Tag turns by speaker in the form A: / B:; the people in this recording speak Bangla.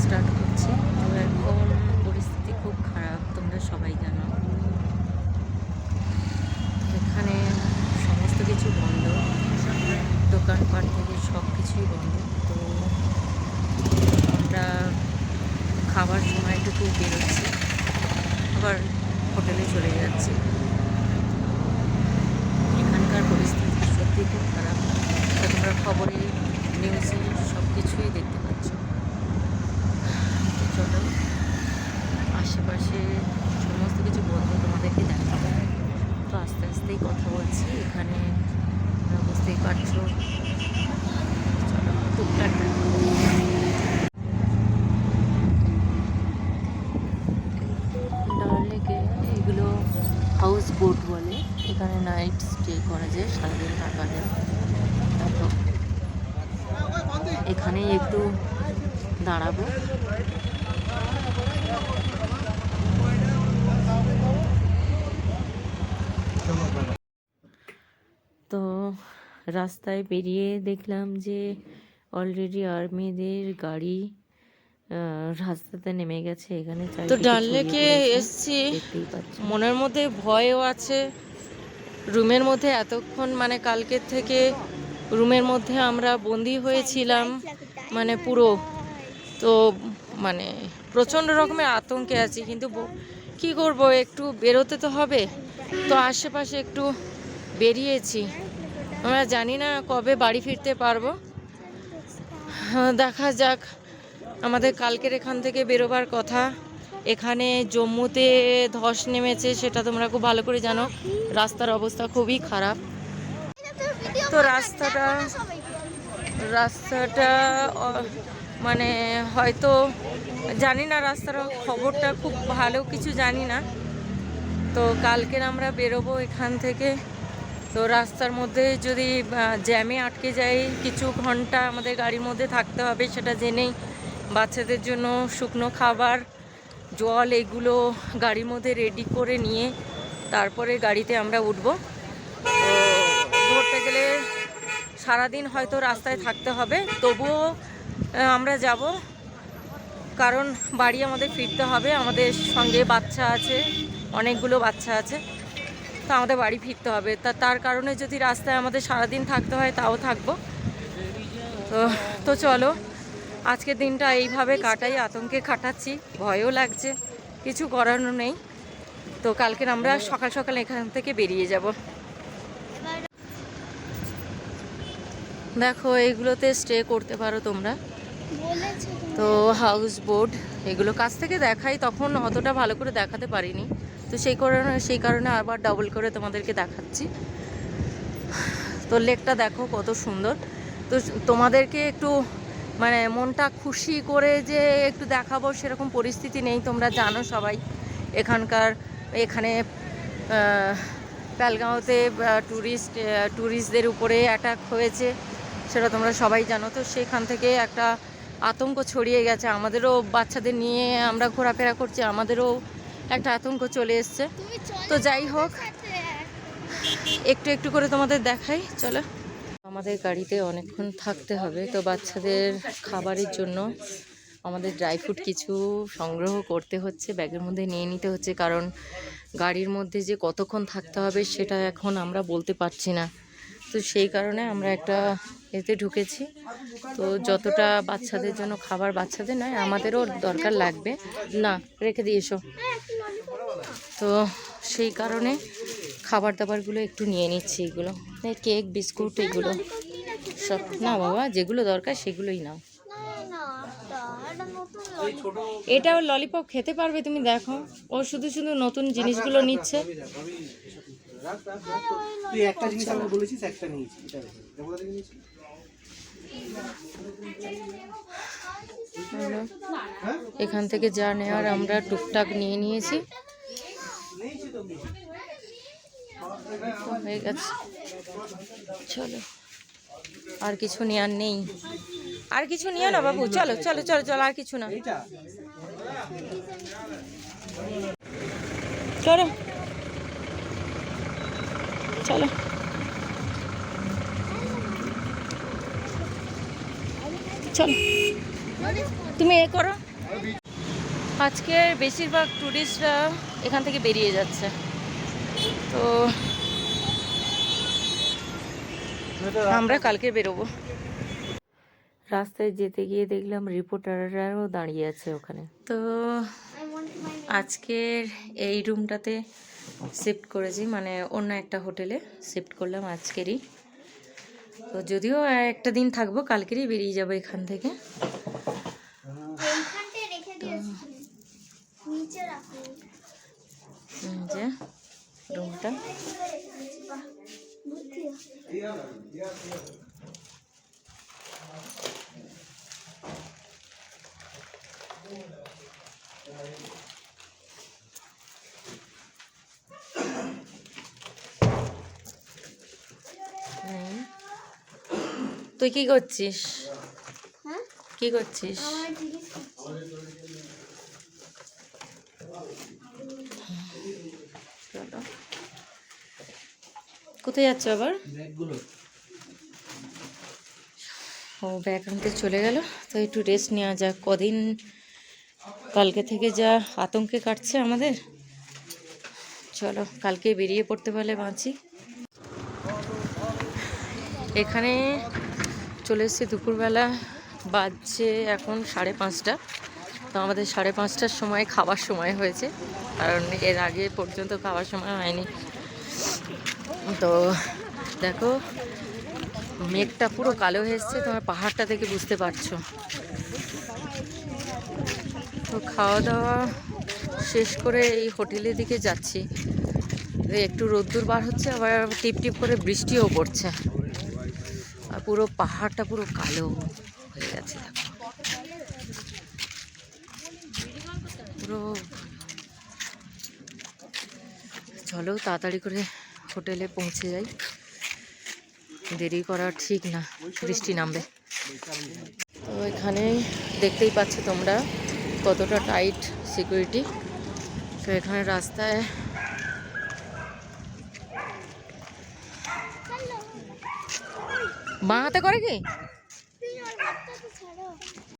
A: স্টার্ট করছি। তো এখন পরিস্থিতি খুব খারাপ, তোমরা সবাই জানো। এখানে সমস্ত কিছু বন্ধ, দোকানপাট থেকে সব কিছুই বন্ধ। তো আমরা খাবার সময়টুকু বেরোচ্ছি, আবার হোটেলে চলে যাচ্ছি। এখানকার পরিস্থিতি সত্যি খুব খারাপ। তো তোমরা খবরে, নিউজে সব কিছুই দেখতে পাচ্ছ। তো চলো, আশেপাশে সমস্ত কিছু বন্ধ, তোমাদেরকে দেখাবো। তো আস্তে আস্তেই কথা বলছি, এখানে বুঝতেই পারছো। চলো টুকটাক ডাল লেকে এগুলো হাউস বোট বলে। এখানে নাইট স্টে করা যায়, সারাদিন থাকা যায়। দেখো এখানে একটু দাঁড়াবো। তো রাস্তায় বেরিয়ে দেখলাম যে অলরেডি আর্মিদের গাড়ি রাস্তাতে নেমে গেছে। এখানে তো ডাল লেকে এসছি, মনের মধ্যে ভয়ও আছে। রুমের মধ্যে এতক্ষণ মানে কালকের থেকে রুমের মধ্যে আমরা বন্দি হয়েছিলাম, মানে পুরো। তো মানে প্রচণ্ড রকমের আতঙ্কে আছি, কিন্তু কি করব, একটু বেরোতে তো হবে। তো আশেপাশে একটু বেরিয়েছি। আমরা জানি না কবে বাড়ি ফিরতে পারবো, দেখা যাক। আমাদের কালকের এখান থেকে বেরোবার কথা। এখানে জম্মুতে ধস নেমেছে, সেটা তোমরা খুব ভালো করে জানো। রাস্তার অবস্থা খুবই খারাপ। তো রাস্তাটা মানে হয়তো জানি না, রাস্তার খবরটা খুব ভালো কিছু জানি না। তো কালকের আমরা বেরোবো এখান থেকে। তো রাস্তার মধ্যে যদি জ্যামে আটকে যাই, কিছু ঘন্টা আমাদের গাড়ির মধ্যে থাকতে হবে, সেটা জেনেই। বাচ্চাদের জন্য শুকনো খাবার, জল এগুলো গাড়ির মধ্যে রেডি করে নিয়ে তারপরে গাড়িতে আমরা উঠব। তো ধরতে গেলে সারাদিন হয়তো রাস্তায় থাকতে হবে, তবুও আমরা যাব, কারণ বাড়ি আমাদের ফিরতে হবে। আমাদের সঙ্গে বাচ্চা আছে, অনেকগুলো বাচ্চা আছে। তো আমাদের বাড়ি ফিরতে হবে, তার কারণে যদি রাস্তায় আমাদের সারাদিন থাকতে হয় তাও থাকবো। তো চলো, আজকের দিনটা এইভাবে কাটাই, আতঙ্কে কাটাচ্ছি, ভয়ও লাগছে, কিছু করানো নেই। তো কালকে আমরা সকাল সকাল এখান থেকে বেরিয়ে যাব। দেখো এগুলোতে স্টে করতে পারো তোমরা। তো হাউস বোট এগুলো কাছ থেকে দেখাই, তখন অতটা ভালো করে দেখাতে পারিনি। তো সেই কারণে আবার ডাবল করে তোমাদেরকে দেখাচ্ছি। তো লেকটা দেখো কত সুন্দর। তো তোমাদেরকে একটু মানে মনটা খুশি করে যে একটু দেখাবো সেরকম পরিস্থিতি নেই, তোমরা জানো সবাই। এখানে প্যালগাঁওতে ট্যুরিস্টদের উপরে অ্যাটাক হয়েছে, সেটা তোমরা সবাই জানো। তো সেখান থেকে একটা আতঙ্ক ছড়িয়ে গেছে, আমাদেরও বাচ্চাদের নিয়ে আমরা ঘোরাফেরা করছি, আমাদেরও একটা আতঙ্ক চলে এসছে। তো যাই হোক, একটু একটু করে তোমাদের দেখাই, চলো। আমাদের গাড়িতে অনেকক্ষণ থাকতে হবে, তো বাচ্চাদের খাবারের জন্য আমাদের ড্রাই ফ্রুট কিছু সংগ্রহ করতে হচ্ছে, ব্যাগের মধ্যে নিয়ে নিতে হচ্ছে, কারণ গাড়ির মধ্যে যে কতক্ষণ থাকতে হবে সেটা এখন আমরা বলতে পারছি না। তো সেই কারণে আমরা একটা এতে ঢুকেছি। তো যতটা বাচ্চাদের জন্য খাবার, বাচ্চাদের নয় আমাদেরও দরকার লাগবে, না রেখে দিয়ে এসো। তো সেই কারণে খাবার দাবারগুলো একটু নিয়ে নিচ্ছি, এগুলো কেক, বিস্কুট, এগুলো সব না বাবা, যেগুলো দরকার সেগুলোই নাও। এটাও ললিপপ খেতে পারবে, তুমি দেখো, ও শুধু শুধু নতুন জিনিসগুলো নিচ্ছে। এখান থেকে যা নেওয়ার আমরা টুকটাক নিয়ে নিয়েছি, হয়ে গেছে। চলো, আর কিছু নেওয়ার নেই, আর কিছু নিও না বাবু, চলো চলো চলো চলো, আর কিছু না, চলো চলো। চলো তুমি এ করো, আজকে বেশিরভাগ টুরিস্টরা এখান থেকে বেরিয়ে যাচ্ছে, তো আমরা কালকে বেরোবো। রাস্তায় যেতে গিয়ে দেখলাম রিপোর্টাররাও দাঁড়িয়ে আছে ওখানে। তো আজকের এই রুমটাতে শিফট করেছি, মানে অন্য একটা হোটেলে শিফট করলাম আজকেরই। তো যদিও একটা দিন থাকবো, কালকেরই বেরিয়ে যাবো এখান থেকে। যে রুমটা তুই কি করছিস? কি করছিস? কোথায় যাচ্ছ আবার? ও ব্যাগ আনতে চলে গেল। তো একটু রেস্ট নেওয়া যাক, কদিন কালকে থেকে যা আতঙ্কে কাটছে আমাদের। চলো কালকে বেরিয়ে পড়তে পারলে বাঁচি। এখানে চলে এসেছি দুপুরবেলা, বাজছে এখন 5:30। তো আমাদের 5:30টার সময় খাবার সময় হয়েছে, কারণ এর আগে পর্যন্ত খাবার সময় হয়নি। তো দেখো মেঘটা পুরো কালো হয়ে এসছে, তোমার পাহাড়টা দেখে বুঝতে পারছো। তো খাওয়া দাওয়া শেষ করে এই হোটেলের দিকে যাচ্ছি। একটু রোদ্দুর বার হচ্ছে, আবার টিপ টিপ করে বৃষ্টিও পড়ছে, আর পুরো পাহাড়টা পুরো কালো হয়ে গেছে দেখো পুরো। চলো তাড়াতাড়ি করে হোটেলে পৌঁছে যাই, দেরি করা ঠিক না, বৃষ্টি নামবে। তো এখানে দেখতেই পাচ্ছ তোমরা কতটা টাইট সিকিউরিটি। তো এখানে রাস্তায় বাঁ হাতে করে কি